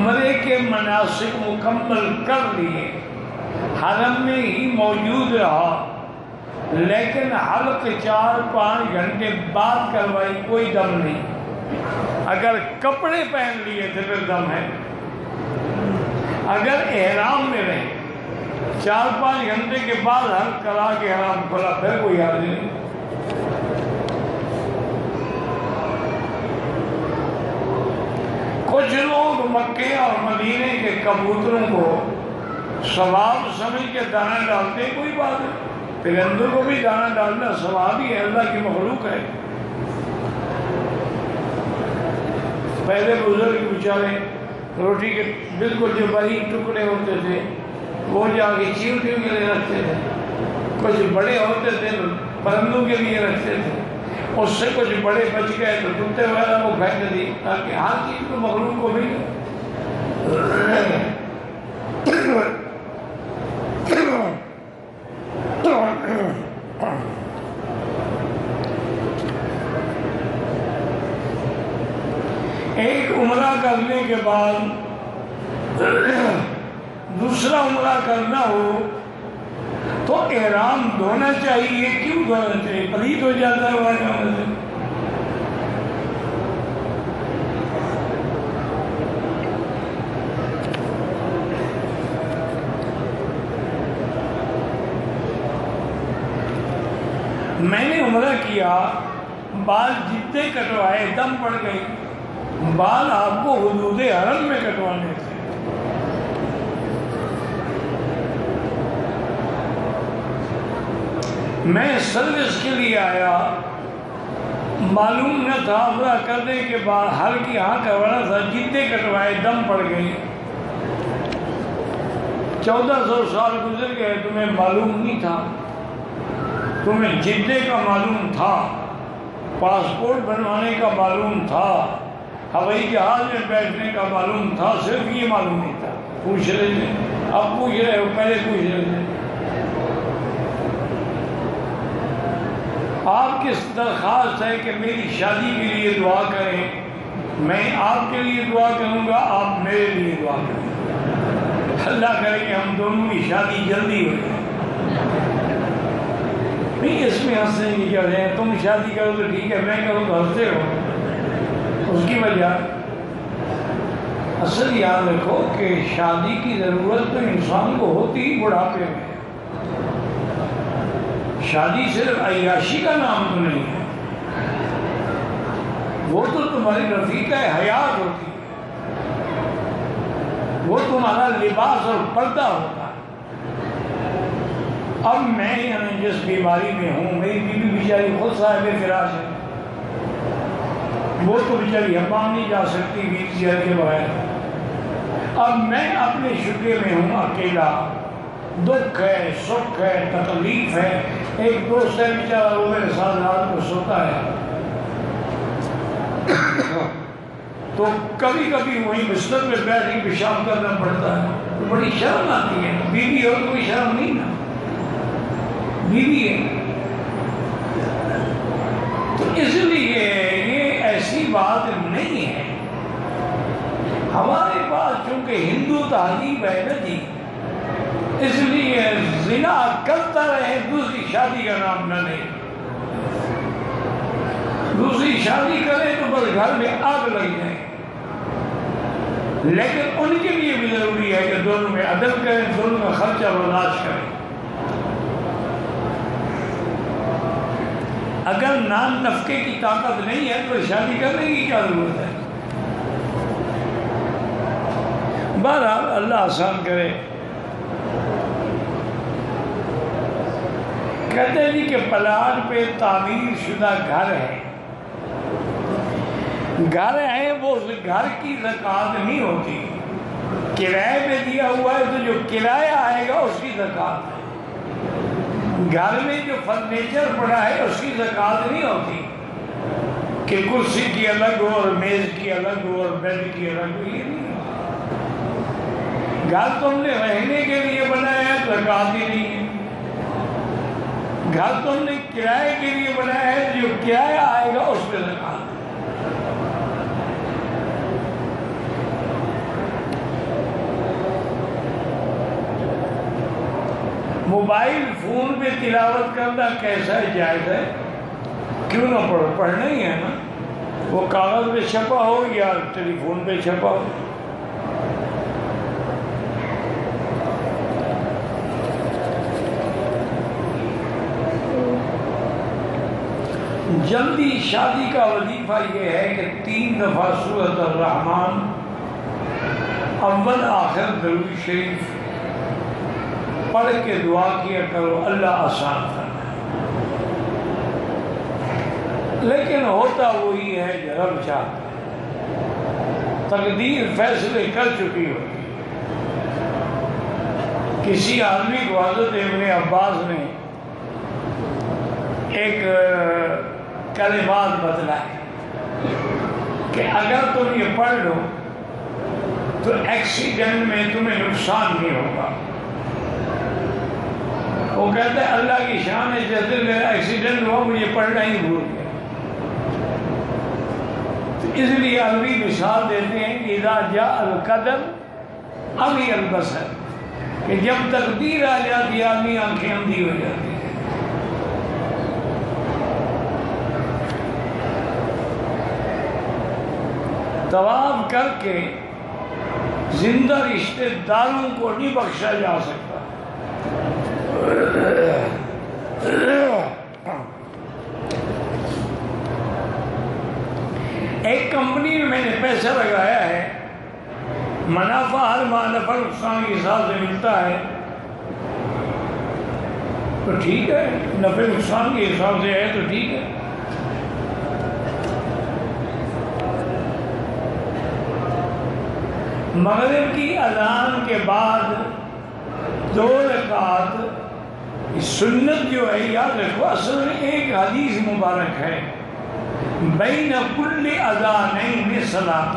عمرے کے مناسک مکمل کر لیے، حرم میں ہی موجود رہا، لیکن حلق 4-5 گھنٹے بعد کروائی، کوئی دم نہیں۔ اگر کپڑے پہن لیے تھے پھر دم ہے، اگر احرام میں رہے 4-5 گھنٹے کے بعد حلق کرا کے احرام کھولا پھر کوئی حرج نہیں۔ کچھ لوگ مکے اور مدینے کے کبوتروں کو ثواب سمجھ کے دانا ڈالتے، کوئی بات نہیں، پرندوں کو بھی دانا ڈالنا ثواب ہی ہے، اللہ کی مخلوق ہے۔ پہلے بزرگ بیچارے روٹی کے بالکل جو باریک ٹکڑے ہوتے تھے وہ جا کے چیونٹیوں کے لیے رکھتے تھے، کچھ بڑے ہوتے تھے تو پرندوں کے لیے رکھتے تھے، اس سے کچھ بڑے بچ گئے تو کتے وغیرہ کو پھینک دی، تاکہ ہر چیز کو مخلوق کو ملے۔ ایک عمرہ کرنے کے بعد دوسرا عمرہ کرنا ہو تو احرام دھونا چاہیے، کیوں دھونا چاہیے؟ پلید ہو جاتا ہے وہاں جانے سے۔ میں نے عمرہ کیا، بال جتنے کٹوائے دم پڑ گئی، بال آپ کو حدود حرم میں کٹوانے تھے۔ میں سروس کے لیے آیا، معلوم نہ تھا، عمرہ کرنے کے بعد ہر کی یہاں کروانا تھا، جتنے کٹوائے دم پڑ گئی۔ 1400 سال گزر گئے، تمہیں معلوم نہیں تھا، تمہیں جدے کا معلوم تھا، پاسپورٹ بنوانے کا معلوم تھا، ہوائی جہاز میں بیٹھنے کا معلوم تھا، صرف یہ معلوم نہیں تھا۔ پوچھ رہے تھے، اب پوچھ رہے ہو، پہلے پوچھ رہے تھے۔ آپ کی درخواست ہے کہ میری شادی کے لیے دعا کریں، میں آپ کے لیے دعا کروں گا، آپ میرے لیے دعا کریں، اللہ کرے کہ ہم دونوں کی شادی جلدی ہو جائے۔ نہیں اس میں ہنسنے کی کیا ہے، تم شادی کرو تو ٹھیک ہے، میں کروں تو ہنستے ہو، اس کی وجہ اصل یاد رکھو کہ شادی کی ضرورت تو انسان کو ہوتی ہی بڑھاپے میں۔ شادی صرف عیاشی کا نام تو نہیں ہے، وہ تو تمہاری رفیقہ حیات ہوتی ہے، وہ تمہارا لباس اور پردہ ہوتا ہے۔ اب میں جس بیماری میں ہوں، میری بیوی بیچاری خود صاحب فراش ہے، وہ تو بیچاری حمام نہیں جا سکتی ویل چیئر کے بغیر۔ اب میں اپنے شکے میں ہوں اکیلا، دکھ ہے، سکھ ہے، تکلیف ہے۔ ایک دوست ہے بیچارہ، وہ میرے ساتھ رات کو سوتا ہے، تو کبھی کبھی وہیں بستر میں بیٹھ کے پیشاب کرنا پڑتا ہے، تو بڑی شرم آتی ہے۔ بیوی اور کوئی شرم نہیں نا، بیوی ہے۔ تو اس لیے یہ ایسی بات نہیں ہے، ہمارے پاس چونکہ ہندو تہذیب ہے نا جی، اس لیے زنا کرتا رہے، دوسری شادی کا نام نہ لے، دوسری شادی کرے تو بس گھر میں آگ لگ جائے۔ لیکن ان کے لیے بھی ضروری ہے کہ دونوں میں عدل کریں، دونوں کا خرچہ برداشت کریں۔ اگر نان نفقے کی طاقت نہیں ہے تو شادی کرنے کی کیا ضرورت ہے؟ بہرحال اللہ آسان کرے۔ کہتے ہیں جی کہ پلاٹ پہ تعمیر شدہ گھر ہے، گھر ہے، وہ گھر کی زکوٰۃ نہیں ہوتی، کرائے پہ دیا ہوا ہے تو جو کرایہ آئے گا اس کی زکوٰۃ ہے۔ گھر میں جو فرنیچر پڑا ہے اس کی زکوٰۃ نہیں ہوتی، کہ کرسی کی الگ ہو اور میز کی الگ ہو اور بیڈ کی الگ ہو، یہ نہیں ہوتا۔ گھر تم نے رہنے کے لیے بنایا ہے، زکوٰۃ ہی نہیں ہے۔ گھر تم نے کرائے کے لیے بنایا ہے، جو کرایہ آئے گا اس پہ زکوٰۃ۔ موبائل فون پہ تلاوت کرنا کیسا ہے، جائز ہے؟ کیوں نہ پڑھو، پڑھنا ہی ہے نا، وہ کاغذ پہ چھپا ہو یا ٹیلی فون پہ چھپا ہو۔ جلدی شادی کا وظیفہ یہ ہے کہ 3 دفعہ سورۃ الرحمن اول آخر درود شریف پڑھ کے دعا کیا کرو، اللہ آسان کرنا ہے۔ لیکن ہوتا وہی ہے جو رب چاہتا ہے، تقدیر فیصلے کر چکی ہوتی ہے۔ کسی آدمی کو حضرت ابن عباس نے ایک کلمات بتلائے کہ اگر تم یہ پڑھ لو تو ایکسیڈنٹ میں تمہیں نقصان نہیں ہوگا۔ وہ کہتے ہیں اللہ کی شان ہے، جیسے میرا ایکسیڈنٹ ہوا مجھے پڑھنا ہی بھول گیا۔ تو اس لیے عربی مثال دیتے ہیں کہ اذا جاء القدر عمی البصر، کہ جب تقدیر آ جاتی ہے آدمی آنکھیں اندھی ہو جاتی ہے۔ طواف کر کے زندہ رشتے داروں کو نہیں بخشا جا سکتا۔ ایک کمپنی میں نے پیسہ لگایا ہے، منافع ہر ماہ نفع نقصان کے حساب سے ملتا ہے تو ٹھیک ہے، نفع نقصان کے حساب سے ہے تو ٹھیک ہے۔ مغرب کی اذان کے بعد 2 رکعت سنت جو ہے، یاد رکھو اصل میں ایک حدیث مبارک ہے، بین کل اذانین صلاۃ،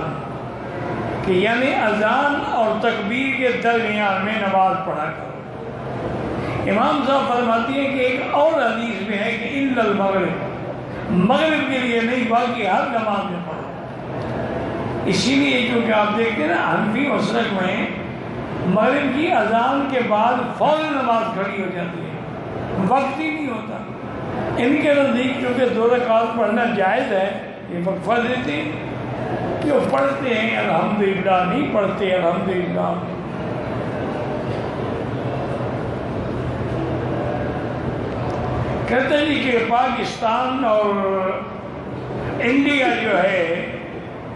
کہ یعنی اذان اور تکبیر کے درمیان میں نماز پڑھا کرو۔ امام صاحب فرماتی ہیں کہ ایک اور حدیث میں ہے کہ الا المغرب، مغرب کے لیے نہیں باقی ہر نماز میں پڑھو۔ اسی لیے کیونکہ آپ دیکھتے ہیں نا حنفی مسلک میں مغرب کی اذان کے بعد فوراً نماز کھڑی ہو جاتی ہے، وقت ہی نہیں ہوتا۔ ان کے نزدیک کیونکہ 2 رکعت پڑھنا جائز ہے، یہ وقفہ دیتے ہیں کہ وہ پڑھتے ہیں الحمدللہ، نہیں پڑھتے الحمدللہ۔ کہتے ہیں کہ پاکستان اور انڈیا جو ہے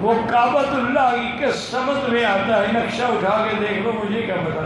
وہ کعبۃ اللہ کی کس سمت میں آتا ہے، نقشہ اٹھا کے دیکھ لو، مجھے کیا پتا۔